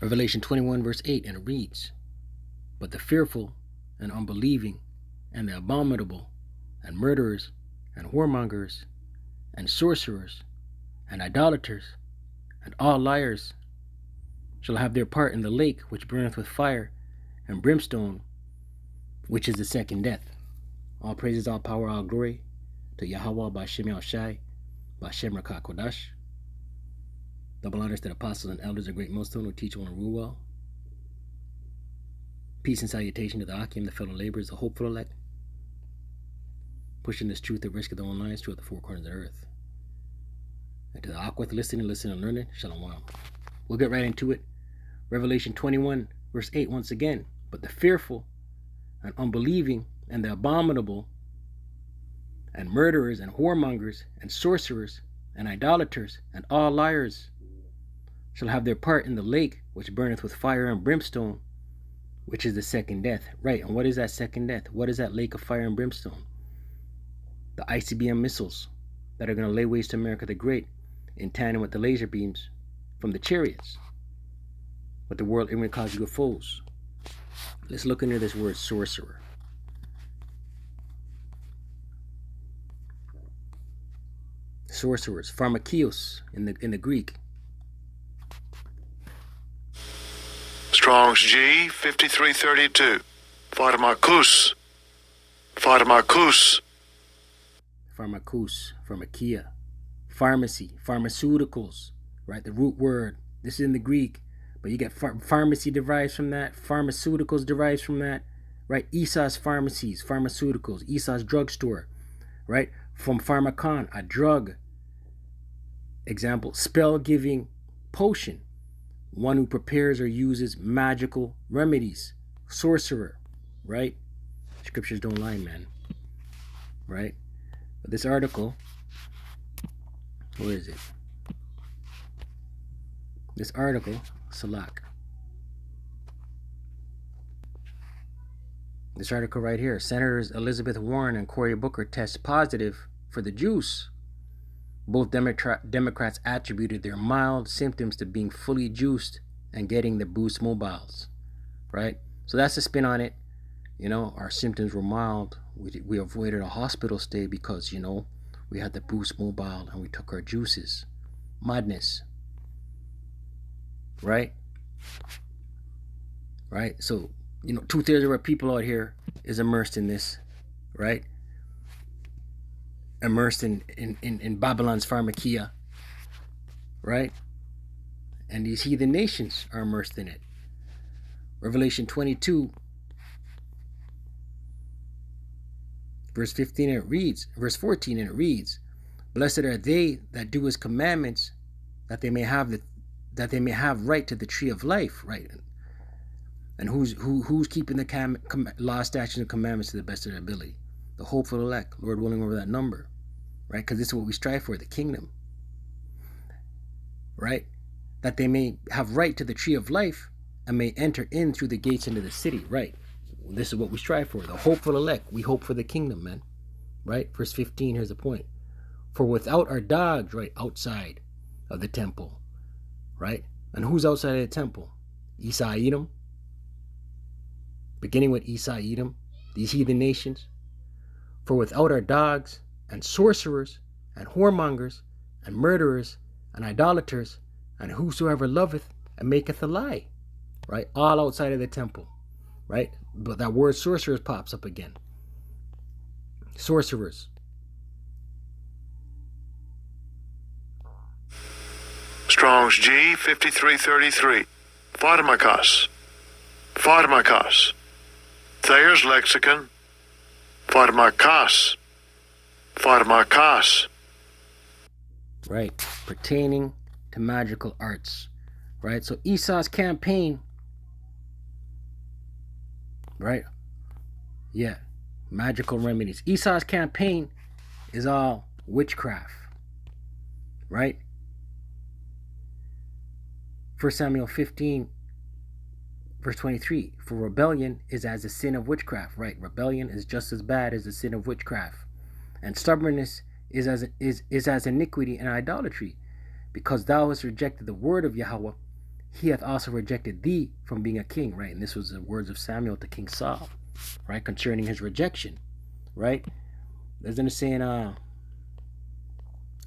Revelation 21 verse 8, and it reads, "But the fearful and unbelieving and the abominable and murderers and whoremongers and sorcerers and idolaters and all liars shall have their part in the lake which burneth with fire and brimstone, which is the second death." All praises, all power, all glory to Yahawah, Bahasham, Yahawashi, Bahasham, Qadash. Double honors to the apostles and elders, a great millstone who teach one to rule well. Peace and salutation to the Akim, the fellow laborers, the hopeful elect, pushing this truth at risk of their own lives throughout the four corners of the earth. And to the Akwith, listening and learning, Shalom. We'll get right into it. Revelation 21 verse 8 once again. "But the fearful and unbelieving and the abominable and murderers and whoremongers and sorcerers and idolaters and all liars shall have their part in the lake which burneth with fire and brimstone, which is the second death." Right, and what is that second death? What is that lake of fire and brimstone? The ICBM missiles that are going to lay waste to America the Great in tandem with the laser beams from the chariots, with the world ignorant conjugal foes. Let's look into this word sorcerer. Sorcerers, Pharmakeus in the Greek. Strong's G 5332. Pharmakeus. Pharmakeus. Pharmakeus, pharmakia, pharmacy, pharmaceuticals, right? The root word. This is in the Greek, but you get pharmacy derives from that, pharmaceuticals derives from that, right? Esau's pharmacies, pharmaceuticals, Esau's drugstore, right? From pharmakon, a drug. Example, spell-giving potion, one who prepares or uses magical remedies, sorcerer, right? Scriptures don't lie, man, right? But this article, where is it? This article, Salak. This article right here, Senators Elizabeth Warren and Cory Booker test positive for the juice. Both Democrats attributed their mild symptoms to being fully juiced and getting the Boost mobiles, right? So that's the spin on it. You know, our symptoms were mild. We avoided a hospital stay because, you know, we had the Boost mobile and we took our juices. Madness, right? Right? So, you know, 2/3 of our people out here is immersed in this, right? Immersed in Babylon's pharmakia, right? And these heathen nations are immersed in it. Revelation 22 verse 15 and it reads, verse 14 and it reads, "Blessed are they that do his commandments, that they may have right to the tree of life," right? And who's keeping the law, statutes, and commandments to the best of their ability? The hopeful elect, Lord willing, over that number, right? Because this is what we strive for, the kingdom, right? That they may have right to the tree of life and may enter in through the gates into the city, right? This is what we strive for, the hopeful elect. We hope for the kingdom, man, right? Verse 15, here's the point. "For without our dogs," right, outside of the temple, right? And who's outside of the temple? Esau, Edom, beginning with Esau, Edom, these heathen nations. "For without our dogs and sorcerers and whoremongers and murderers and idolaters and whosoever loveth and maketh a lie," right? All outside of the temple, right? But that word sorcerers pops up again. Sorcerers. Strong's G 5333. Pharmakeus. Pharmakeus. Thayer's lexicon. Pharmakeus. Pharmakeus. Right. Pertaining to magical arts. Right. So Esau's campaign. Right. Yeah. Magical remedies. Esau's campaign is all witchcraft. Right. 1 Samuel 15 verse 23. "For rebellion is as the sin of witchcraft." Right. Rebellion is just as bad as the sin of witchcraft. And stubbornness is as iniquity and idolatry. Because thou hast rejected the word of Yahawah, he hath also rejected thee from being a king, right? And this was the words of Samuel to King Saul, right? Concerning his rejection, right? There's in the saying,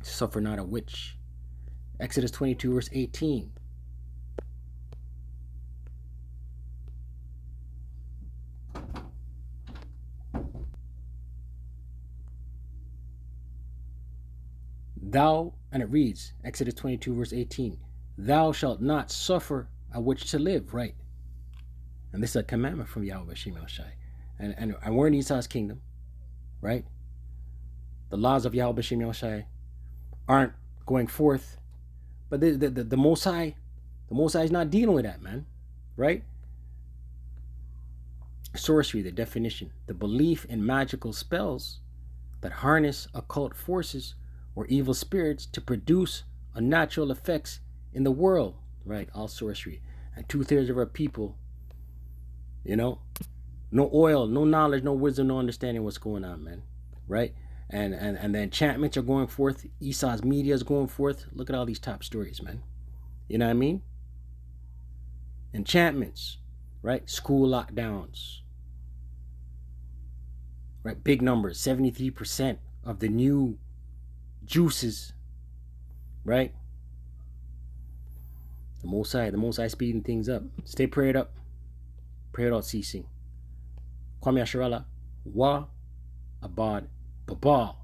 suffer not a witch. Exodus 22, verse 18. Thou, and it reads, Exodus 22, verse 18, thou shalt not suffer a witch to live, right? And this is a commandment from Yahawashi. And we're in Esau's kingdom, right? The laws of Yahawashi aren't going forth, but the Most High is not dealing with that, man, right? Sorcery, the definition, the belief in magical spells that harness occult forces or evil spirits to produce unnatural effects in the world, right? All sorcery. And 2/3 of our people, no oil, no knowledge, no wisdom, no understanding what's going on, man, right? And the enchantments are going forth. Esau's media is going forth. Look at all these top stories, man. You know what I mean? Enchantments, right? School lockdowns, right? Big numbers, 73% of the new juices, right? The Most High speeding things up. Stay prayed up. Pray without ceasing. Kwame Asharala, Wa Abad Babal.